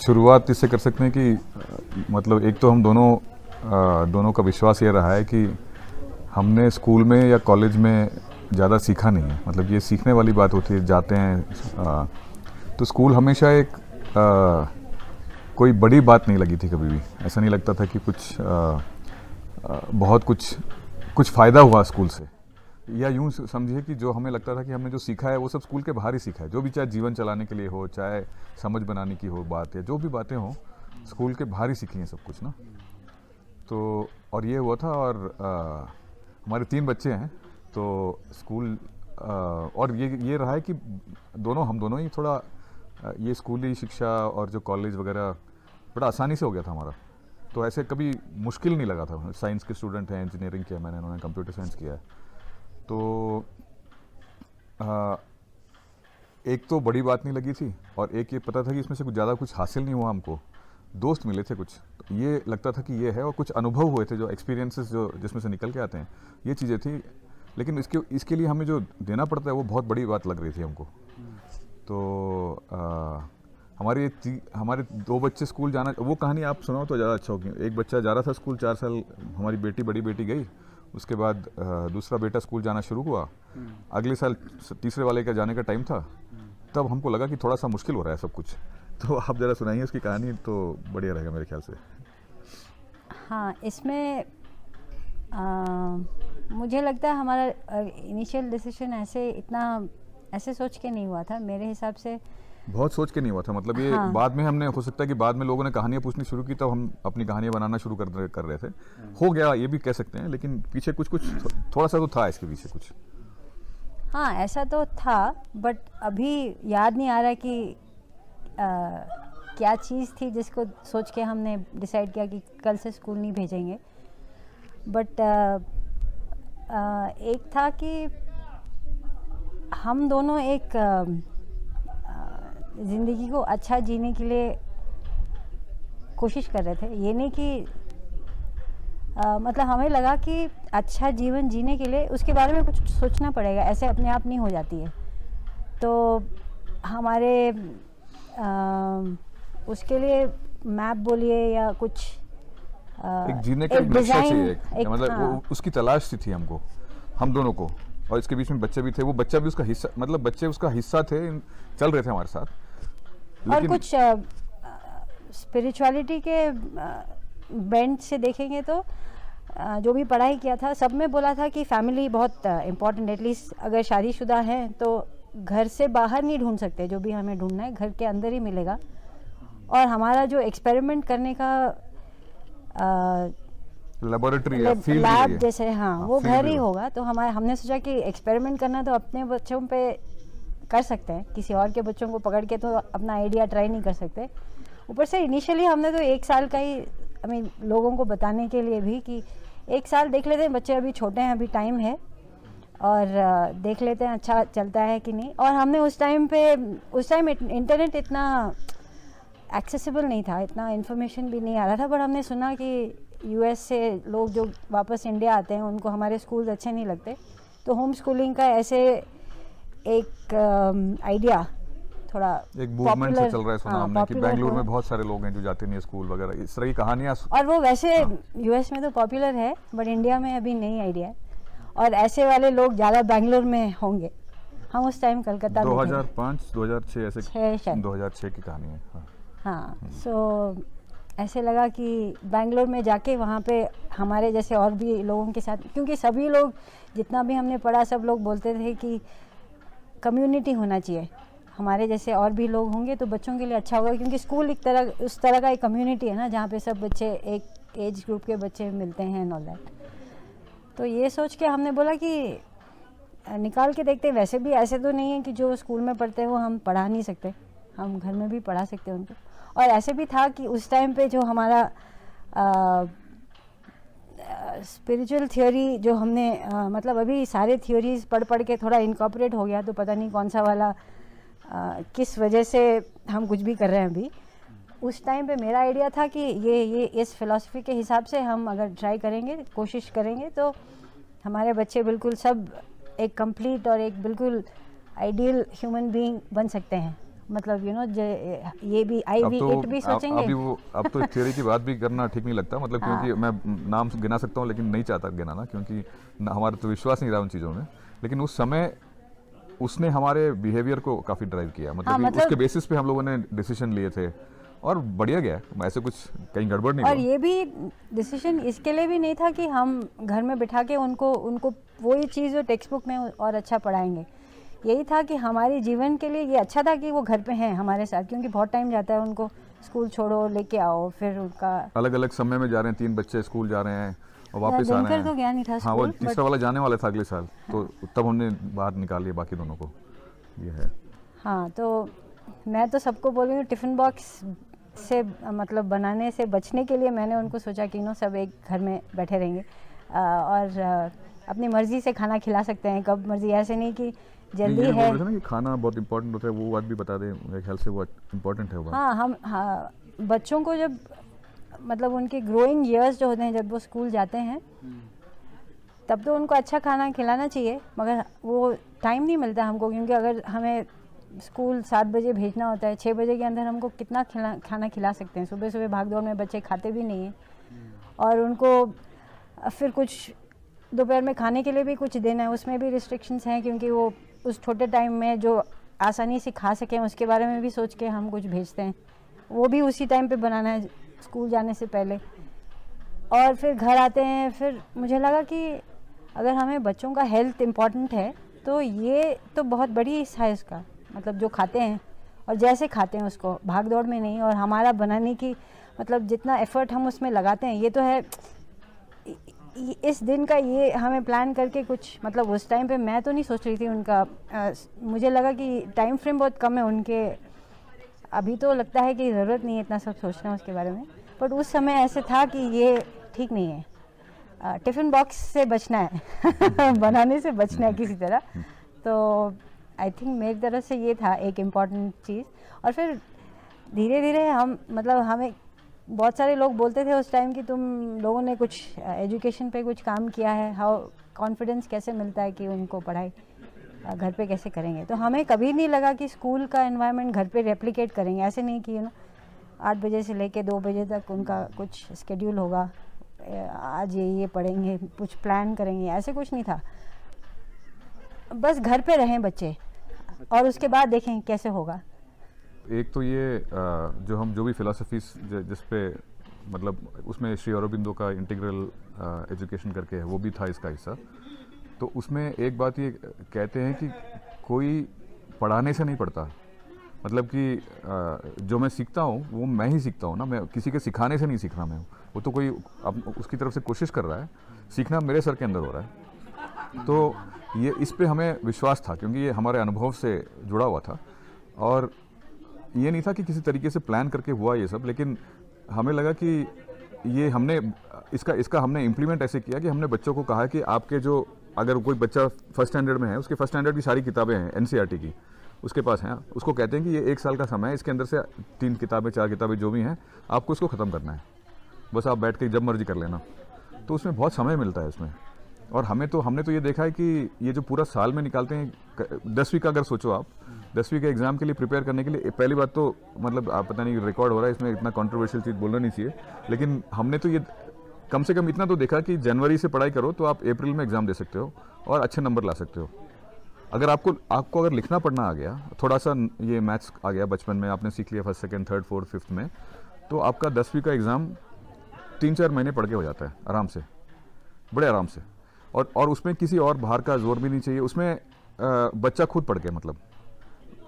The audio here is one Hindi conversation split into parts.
शुरुआत इससे कर सकते हैं कि मतलब एक तो हम दोनों का विश्वास ये रहा है कि हमने स्कूल में या कॉलेज में ज़्यादा सीखा नहीं है। मतलब ये सीखने वाली बात होती है, जाते हैं तो स्कूल हमेशा एक कोई बड़ी बात नहीं लगी थी कभी भी। ऐसा नहीं लगता था कि बहुत कुछ फ़ायदा हुआ स्कूल से, या यूँ समझिए कि जो हमें लगता था कि हमने जो सीखा है वो सब स्कूल के बाहर ही सीखा है। जो भी, चाहे जीवन चलाने के लिए हो, चाहे समझ बनाने की हो बात, या जो भी बातें हों, स्कूल के बाहर ही सीखी हैं सब कुछ ना। तो और ये हुआ था। और हमारे 3 बच्चे हैं तो स्कूल और ये रहा है कि हम दोनों ही थोड़ा ये स्कूली शिक्षा और जो कॉलेज वगैरह बड़ा आसानी से हो गया था हमारा। तो ऐसे कभी मुश्किल नहीं लगा था। साइंस के स्टूडेंट हैं, इंजीनियरिंग किया मैंने, उन्होंने कंप्यूटर साइंस किया है। तो एक तो बड़ी बात नहीं लगी थी, और एक ये पता था कि इसमें से कुछ ज़्यादा कुछ हासिल नहीं हुआ हमको। दोस्त मिले थे कुछ, तो ये लगता था कि ये है, और कुछ अनुभव हुए थे, जो एक्सपीरियंसेस जो जिसमें से निकल के आते हैं, ये चीज़ें थी। लेकिन इसके लिए हमें जो देना पड़ता है वो बहुत बड़ी बात लग रही थी हमको। तो हमारे 2 बच्चे स्कूल जाना, वो कहानी आप सुनाओ तो ज़्यादा अच्छा होगी। एक बच्चा जा रहा था स्कूल 4 साल, हमारी बड़ी बेटी गई। उसके बाद दूसरा बेटा स्कूल जाना शुरू हुआ। अगले साल तीसरे वाले का जाने का टाइम था। तब हमको लगा कि थोड़ा सा मुश्किल हो रहा है सब कुछ। तो आप ज़रा सुनाइए उसकी कहानी, तो बढ़िया रहेगा मेरे ख्याल से। हाँ, इसमें मुझे लगता है हमारा इनिशियल डिसीजन ऐसे सोच के नहीं हुआ था मेरे हिसाब से। बहुत सोच के नहीं हुआ था, मतलब ये हाँ। बाद में हमने, हो सकता है कि बाद में लोगों ने कहानियाँ पूछनी शुरू की, तब हम अपनी कहानियाँ बनाना शुरू कर रहे थे। हो गया, ये भी कह सकते हैं। लेकिन पीछे कुछ थोड़ा सा तो था इसके पीछे कुछ। हाँ, ऐसा तो था, बट अभी याद नहीं आ रहा कि क्या चीज़ थी जिसको सोच के हमने डिसाइड किया कि कल से स्कूल नहीं भेजेंगे। बट एक था कि हम दोनों एक ज़िंदगी को अच्छा जीने के लिए कोशिश कर रहे थे। ये नहीं कि मतलब हमें लगा कि अच्छा जीवन जीने के लिए उसके बारे में कुछ सोचना पड़ेगा, ऐसे अपने आप नहीं हो जाती है। तो हमारे उसके लिए मैप बोलिए या कुछ एक जीने का एक नक्शा चाहिए, एक मतलब हाँ। उसकी तलाश थी हमको, हम दोनों को। और इसके बीच में बच्चे भी थे, वो बच्चा भी उसका हिस्सा, मतलब बच्चे उसका हिस्सा थे, चल रहे थे हमारे साथ। और कुछ स्पिरिचुअलिटी के बेंच से देखेंगे तो जो भी पढ़ाई किया था सब में बोला था कि फैमिली बहुत इम्पोर्टेंट। एटलीस्ट अगर शादीशुदा हैं तो घर से बाहर नहीं ढूंढ सकते, जो भी हमें ढूंढना है घर के अंदर ही मिलेगा। और हमारा जो एक्सपेरिमेंट करने का लेबोरेटरी या फील्ड लैब जैसे, हाँ, वो घर ही होगा। होगा। तो हमने सोचा कि एक्सपेरिमेंट करना तो अपने बच्चों पे कर सकते हैं, किसी और के बच्चों को पकड़ के तो अपना आइडिया ट्राई नहीं कर सकते। ऊपर से इनिशियली हमने तो 1 साल का ही लोगों को बताने के लिए भी कि 1 साल देख लेते हैं, बच्चे अभी छोटे हैं, अभी टाइम है, और देख लेते हैं अच्छा चलता है कि नहीं। और हमने उस टाइम इंटरनेट इतना एक्सेसिबल नहीं था, इतना इन्फॉर्मेशन भी नहीं आ रहा था। पर हमने सुना कि यूएस से लोग जो वापस इंडिया आते हैं उनको हमारे स्कूल अच्छे नहीं लगते, तो होम स्कूलिंग का ऐसे एक आइडिया थोड़ा एक मूवमेंट से चल रहा है, सुना हाँ, हमने कि बेंगलुरु में हुआ। बहुत सारे लोग हैं जो जाते नहीं है स्कूल वगैरह, इस तरह की कहानियाँ। और वो वैसे यूएस में तो पॉपुलर है, बट इंडिया में अभी नई आइडिया है। और ऐसे वाले लोग ज़्यादा बेंगलुरु में होंगे। हम उस टाइम कलकत्ता में थे। 2005 2006 ऐसे 2006 की कहानी है। हाँ, सो ऐसे लगा कि बेंगलोर में जाके वहाँ पे हमारे जैसे और भी लोगों के साथ, क्योंकि सभी लोग जितना भी हमने पढ़ा सब लोग बोलते थे कि कम्युनिटी होना चाहिए, हमारे जैसे और भी लोग होंगे तो बच्चों के लिए अच्छा होगा। क्योंकि स्कूल उस तरह का एक कम्युनिटी है ना, जहाँ पे सब बच्चे एक एज ग्रुप के बच्चे मिलते हैं एंड ऑल दैट। तो ये सोच के हमने बोला कि निकाल के देखते हैं। वैसे भी ऐसे तो नहीं है कि जो स्कूल में पढ़ते हैं वो हम पढ़ा नहीं सकते, हम घर में भी पढ़ा सकते हैं उनको। और ऐसे भी था कि उस टाइम पे जो हमारा स्पिरिचुअल थ्योरी जो हमने मतलब अभी सारे थ्योरीज पढ़ के थोड़ा इनकॉर्पोरेट हो गया, तो पता नहीं कौन सा वाला किस वजह से हम कुछ भी कर रहे हैं अभी। उस टाइम पे मेरा आइडिया था कि ये इस फिलॉसफी के हिसाब से हम अगर ट्राई करेंगे, कोशिश करेंगे, तो हमारे बच्चे बिल्कुल सब एक कंप्लीट और एक बिल्कुल आइडियल ह्यूमन बीइंग बन सकते हैं। मतलब ये भी IB8 भी सोचेंगे। अब तो थ्योरी की बात भी करना ठीक नहीं लगता, मतलब हाँ। क्योंकि मैं नाम गिना सकता हूँ लेकिन नहीं चाहता गिनाना, क्योंकि हमारा तो विश्वास नहीं रहा उन चीज़ों में। लेकिन उस समय उसने हमारे बिहेवियर को काफ़ी ड्राइव किया, मतलब, हाँ, कि मतलब उसके बेसिस पे हम लोगों ने डिसीजन लिए थे और बढ़िया गया, ऐसे कुछ कहीं गड़बड़ नहीं और हुआ। ये भी डिसीजन इसके लिए भी नहीं था कि हम घर में बिठा के उनको वही चीज़ जो टेक्स्ट बुक में और अच्छा पढ़ाएंगे। यही था कि हमारे जीवन के लिए ये अच्छा था कि वो घर पे हैं हमारे साथ, क्योंकि बहुत टाइम जाता है उनको स्कूल छोड़ो लेके आओ, फिर उनका अलग अलग समय में जा रहे हैं, 3 बच्चे स्कूल जा रहे हैं और वापस आ रहे दिनकर हैं। तो गया नहीं था हाँ, वो स्कूल, तीसरा वाला जाने वाला था अगले साल, तो तब हमने बाहर निकाल लिया बाकी दोनों को। ये है। हाँ, तो मैं तो सबको बोल रही हूँ टिफ़िन बॉक्स से मतलब बनाने से बचने के लिए मैंने उनको सोचा कि सब एक घर में बैठे रहेंगे और अपनी मर्ज़ी से खाना खिला सकते हैं कब मर्ज़ी, ऐसे नहीं कि जल्दी ये है। बोल रहे थे ना कि खाना बहुत इंपॉर्टेंट होता है, वो बात भी बता दें, मेरे ख्याल से वो इम्पोर्टेंट है वो बात। हाँ, बच्चों को जब मतलब उनके ग्रोइंग ईयर्स जो होते हैं जब वो स्कूल जाते हैं तब तो उनको अच्छा खाना खिलाना चाहिए, मगर वो टाइम नहीं मिलता हमको, क्योंकि अगर हमें स्कूल 7 बजे भेजना होता है, 6 बजे के अंदर हमको कितना खाना खिला सकते हैं। सुबह सुबह भाग दौड़ में बच्चे खाते भी नहीं हैं और उनको फिर कुछ दोपहर में खाने के लिए भी कुछ देना है, उसमें भी रिस्ट्रिक्शंस हैं, क्योंकि वो उस छोटे टाइम में जो आसानी से खा सकें उसके बारे में भी सोच के हम कुछ भेजते हैं, वो भी उसी टाइम पे बनाना है स्कूल जाने से पहले। और फिर घर आते हैं, फिर मुझे लगा कि अगर हमें बच्चों का हेल्थ इम्पॉर्टेंट है तो ये तो बहुत बड़ी हिस्सा है इसका, मतलब जो खाते हैं और जैसे खाते हैं उसको, भाग दौड़ में नहीं। और हमारा बनाने की मतलब जितना एफर्ट हम उसमें लगाते हैं, ये तो है इस दिन का, ये हमें प्लान करके कुछ, मतलब उस टाइम पे मैं तो नहीं सोच रही थी उनका, मुझे लगा कि टाइम फ्रेम बहुत कम है उनके, अभी तो लगता है कि ज़रूरत नहीं है इतना सब सोचना उसके बारे में, बट उस समय ऐसे था कि ये ठीक नहीं है, टिफ़िन बॉक्स से बचना है बनाने से बचना है किसी तरह। तो आई थिंक मेरी तरफ से ये था एक इम्पॉर्टेंट चीज़। और फिर धीरे धीरे हम, मतलब हमें बहुत सारे लोग बोलते थे उस टाइम कि तुम लोगों ने कुछ एजुकेशन पे कुछ काम किया है, हाउ कॉन्फिडेंस कैसे मिलता है कि उनको पढ़ाई घर पे कैसे करेंगे। तो हमें कभी नहीं लगा कि स्कूल का एनवायरनमेंट घर पे रेप्लिकेट करेंगे, ऐसे नहीं कि 8 बजे से लेके 2 बजे तक उनका कुछ स्केड्यूल होगा, आज ये पढ़ेंगे, कुछ प्लान करेंगे, ऐसे कुछ नहीं था। बस घर पे रहें बच्चे और उसके बाद देखें कैसे होगा। एक तो ये जो भी फिलॉसफीज जिस पे, मतलब उसमें श्री अरबिंदो का इंटीग्रल एजुकेशन करके है, वो भी था इसका हिस्सा। तो उसमें एक बात ये कहते हैं कि कोई पढ़ाने से नहीं पढ़ता, मतलब कि जो मैं सीखता हूँ वो मैं ही सीखता हूँ ना, मैं किसी के सिखाने से नहीं सीख रहा, मैं वो तो कोई अब उसकी तरफ से कोशिश कर रहा है, सीखना मेरे सर के अंदर हो रहा है। तो ये इस पे हमें विश्वास था, क्योंकि ये हमारे अनुभव से जुड़ा हुआ था और ये नहीं था कि किसी तरीके से प्लान करके हुआ ये सब, लेकिन हमें लगा कि ये हमने इसका हमने इम्प्लीमेंट ऐसे किया कि हमने बच्चों को कहा कि आपके जो, अगर कोई बच्चा फर्स्ट स्टैंडर्ड में है, उसके फर्स्ट स्टैंडर्ड की सारी किताबें हैं NCERT की उसके पास हैं, उसको कहते हैं कि ये 1 साल का समय है, इसके अंदर से 3 किताबें 4 किताबें जो भी हैं आपको इसको ख़त्म करना है, बस आप बैठ के जब मर्जी कर लेना। तो उसमें बहुत समय मिलता है इसमें। और हमने तो ये देखा है कि ये जो पूरा साल में निकालते हैं, 10वीं का अगर सोचो आप, 10वीं के एग्ज़ाम के लिए प्रिपेयर करने के लिए, पहली बात तो मतलब आप पता नहीं रिकॉर्ड हो रहा है इसमें, इतना कंट्रोवर्शियल चीज़ बोलना नहीं चाहिए, लेकिन हमने तो ये कम से कम इतना तो देखा कि जनवरी से पढ़ाई करो तो आप अप्रैल में एग्ज़ाम दे सकते हो और अच्छे नंबर ला सकते हो। अगर आपको अगर लिखना पढ़ना आ गया, थोड़ा सा ये मैथ्स आ गया, बचपन में आपने सीख लिया 1st, 2nd, 3rd, 4th, 5th में, तो आपका 10वीं का एग्ज़ाम 3-4 महीने पढ़ के हो जाता है आराम से, बड़े आराम से। और उसमें किसी और बाहर का जोर भी नहीं चाहिए, उसमें बच्चा खुद पढ़ के, मतलब,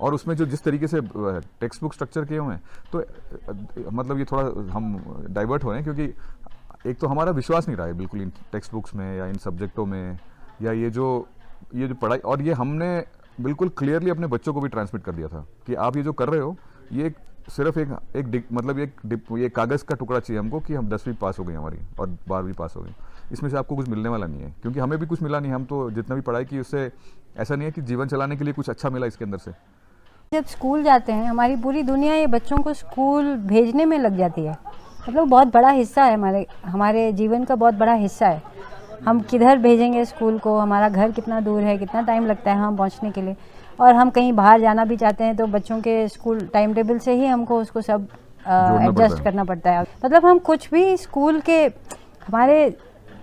और उसमें जो जिस तरीके से टेक्स्ट बुक स्ट्रक्चर किए हुए हैं, तो मतलब ये थोड़ा हम डाइवर्ट हो रहे हैं, क्योंकि एक तो हमारा विश्वास नहीं रहा है बिल्कुल इन टेक्स्ट बुक्स में या इन सब्जेक्टों में, या ये जो पढ़ाई, और ये हमने बिल्कुल क्लियरली अपने बच्चों को भी ट्रांसमिट कर दिया था कि आप ये जो कर रहे हो, ये सिर्फ ये कागज़ का टुकड़ा चाहिए हमको कि हम 10वीं पास हो गई हमारी और 12वीं पास हो गई, इसमें से आपको कुछ मिलने वाला नहीं है, क्योंकि हमें भी कुछ मिला नहीं, हम तो जितना भी पढ़ाई की उससे ऐसा नहीं है कि जीवन चलाने के लिए कुछ अच्छा मिला इसके अंदर से। जब स्कूल जाते हैं, हमारी पूरी दुनिया ये बच्चों को स्कूल भेजने में लग जाती है, मतलब बहुत बड़ा हिस्सा है, हमारे जीवन का बहुत बड़ा हिस्सा है। हम किधर भेजेंगे स्कूल को, हमारा घर कितना दूर है, कितना टाइम लगता है वहाँ पहुँचने के लिए, और हम कहीं बाहर जाना भी चाहते हैं तो बच्चों के स्कूल टाइम टेबल से ही हमको उसको सब पड़ता एडजस्ट है। करना पड़ता है। मतलब हम कुछ भी स्कूल के हमारे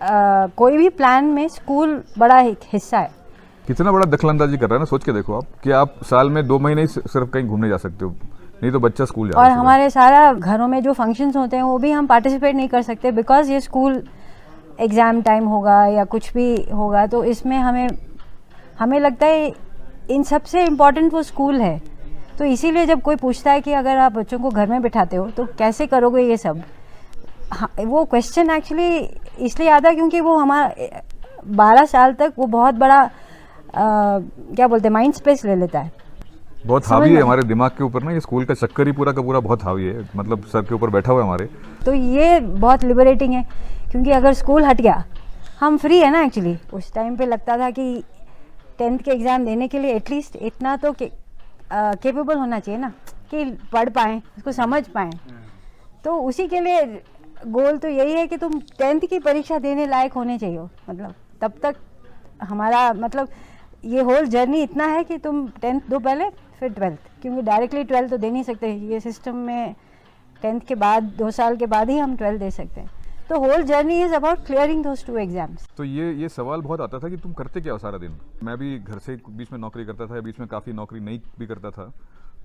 कोई भी प्लान में स्कूल बड़ा एक हिस्सा है। कितना बड़ा दखलंदाजी कर रहा है ना, सोच के देखो आप कि आप साल में 2 महीने ही सिर्फ कहीं घूमने जा सकते हो, नहीं तो बच्चा स्कूल जा और रहा है। हमारे सारा घरों में जो फंक्शंस होते हैं वो भी हम पार्टिसिपेट नहीं कर सकते बिकॉज ये स्कूल एग्ज़ाम टाइम होगा या कुछ भी होगा, तो इसमें हमें लगता है इन सबसे इम्पोर्टेंट वो स्कूल है। तो इसीलिए जब कोई पूछता है कि अगर आप बच्चों को घर में बिठाते हो तो कैसे करोगे ये सब, हाँ, वो क्वेश्चन एक्चुअली इसलिए आता है क्योंकि वो हमारा 12 साल तक वो बहुत बड़ा क्या बोलते हैं माइंड स्पेस ले लेता है। बहुत समझ हावी है में? हमारे दिमाग के ऊपर ना, ये स्कूल का चक्कर ही पूरा का पूरा बहुत हावी है, मतलब सर के ऊपर बैठा हुआ है हमारे। तो ये बहुत लिबरेटिंग है क्योंकि अगर स्कूल हट गया हम फ्री है ना। एक्चुअली उस टाइम पे लगता था कि 10th के एग्ज़ाम देने के लिए एटलीस्ट इतना तो केपेबल होना चाहिए ना कि पढ़ पाएँ, उसको समझ पाएँ। तो उसी के लिए गोल तो यही है कि तुम 10th की परीक्षा देने लायक होने चाहिए। मतलब तब तक हमारा मतलब ये होल जर्नी इतना है कि तुम 10th दो पहले फिर 12th, क्योंकि डायरेक्टली 12th तो दे नहीं सकते। ये सिस्टम में 10th के बाद 2 साल के बाद ही हम 12th दे सकते हैं। तो whole journey is about clearing those 2 exams. तो ये सवाल बहुत आता था कि तुम करते क्या हो सारा दिन। मैं भी घर से बीच में नौकरी करता था, बीच में काफ़ी नौकरी नहीं भी करता था,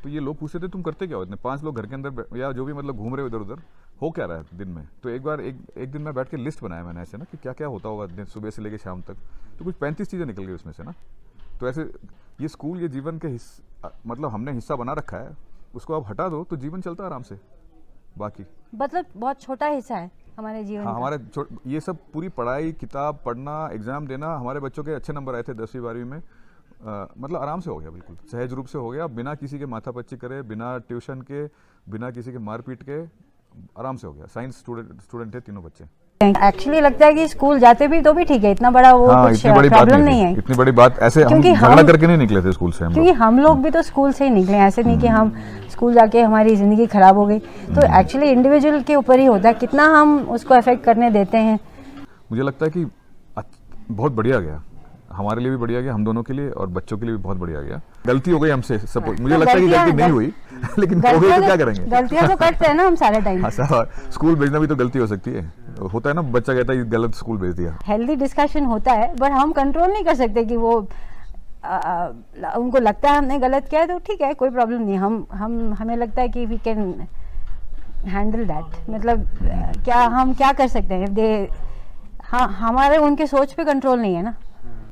तो ये लोग पूछते थे तुम करते क्या हो, इतने 5 लोग घर के अंदर या जो भी मतलब घूम रहे हो इधर उधर, हो क्या रहा है दिन में। तो एक बार एक दिन मैं बैठ के लिस्ट बनाया मैंने ऐसे ना कि क्या क्या होता होगा दिन सुबह से लेकर शाम तक, तो कुछ 35 चीज़ें निकल गई उसमें से ना। तो ऐसे ये स्कूल ये जीवन के मतलब हमने हिस्सा बना रखा है, उसको आप हटा दो तो जीवन चलता है आराम से। बाकी मतलब बहुत छोटा हिस्सा है हमारे जीवन हाँ, का। हमारे ये सब पूरी पढ़ाई, किताब पढ़ना, एग्ज़ाम देना, हमारे बच्चों के अच्छे नंबर आए थे 10वीं 12वीं में, मतलब आराम से हो गया, बिल्कुल सहज रूप से हो गया, बिना किसी के माथापच्ची करे, बिना ट्यूशन के, बिना किसी के मारपीट के, आराम से हो गया। साइंस स्टूडेंट थे तीनों बच्चे। एक्चुअली लगता है कि स्कूल जाते भी तो भी ठीक है, इतना बड़ा वो हाँ, कुछ इतनी बड़ी बात प्रॉब्लम नहीं थी, है। इतनी बड़ी बात ऐसे हम क्योंकि झगड़ा हम- करके नहीं निकले थे स्कूल से हम क्योंकि लोग। हम लोग भी तो स्कूल से ही निकले हैं, ऐसे नहीं कि हम स्कूल जाके हमारी ज़िंदगी ख़राब हो गई। तो एक्चुअली इंडिविजुअल के ऊपर ही होता है कितना हम उसको अफेक्ट करने देते हैं। मुझे लगता है कि बहुत बढ़िया गया, हमारे लिए भी बढ़िया गया, हम दोनों के लिए और बच्चों के लिए भी बहुत बढ़िया गया। गलती हो गई हमसे सपोज, मुझे लगता है कि गलती नहीं हुई लेकिन हो गई तो क्या करेंगे। गलतियां तो करते हैं ना हम सारे टाइम। हाँ सर, स्कूल भेजना भी तो गलती हो सकती है, होता है ना, बच्चा कहता है गलत स्कूल भेज दिया। हेल्दी डिस्कशन होता है बट हम कंट्रोल नहीं कर सकते कि वो उनको लगता है हमने गलत किया है तो ठीक है, कोई प्रॉब्लम नहीं। हमें लगता है कि वी कैन हैंडल दैट। मतलब हम क्या कर सकते हैं। हाँ, हमारे उनके सोच पे कंट्रोल नहीं है ना।